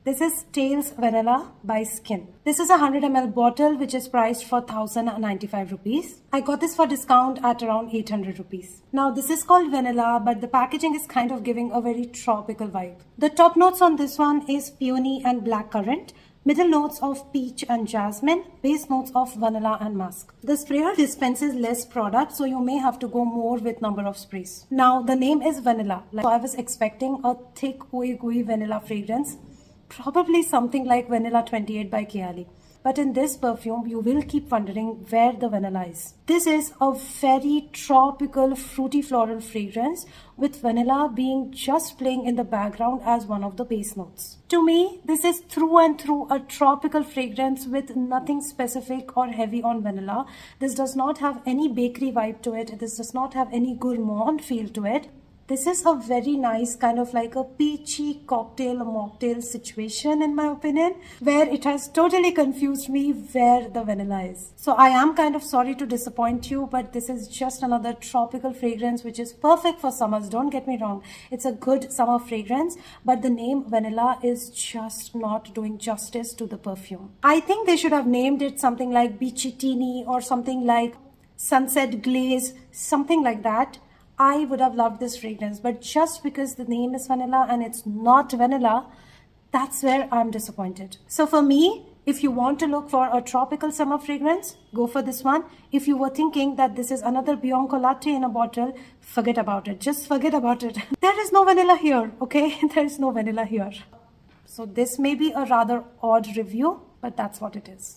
This is Tales Vanilla by Skin. This is a 100 ml bottle which is priced for 1095 rupees. I got this for discount at around 800 rupees. Now this is called vanilla, but the packaging is kind of giving a very tropical vibe. The top notes on this one is peony and blackcurrant. Middle notes of peach and jasmine, base notes of vanilla and musk. The sprayer dispenses less product, so you may have to go more with number of sprays. Now the name is vanilla. So I was expecting a thick gooey vanilla fragrance, probably something like Vanilla 28 by Kayali. But in this perfume, you will keep wondering where the vanilla is. This is a very tropical, fruity floral fragrance with vanilla being just playing in the background as one of the base notes. To me, this is through and through a tropical fragrance with nothing specific or heavy on vanilla. This does not have any bakery vibe to it. This does not have any gourmand feel to it. This is a very nice kind of like a peachy cocktail or mocktail situation in my opinion, where it has totally confused me where the vanilla is. So I am kind of sorry to disappoint you, but this is just another tropical fragrance which is perfect for summers. Don't get me wrong. It's a good summer fragrance, but the name vanilla is just not doing justice to the perfume. I think they should have named it something like Beachy Teeny or something like Sunset Glaze, something like that. I would have loved this fragrance, but just because the name is vanilla and it's not vanilla, that's where I'm disappointed. So for me, if you want to look for a tropical summer fragrance, go for this one. If you were thinking that this is another Bianco latte in a bottle, forget about it. Just forget about it. There is no vanilla here, okay? There is no vanilla here. So this may be a rather odd review, but that's what it is.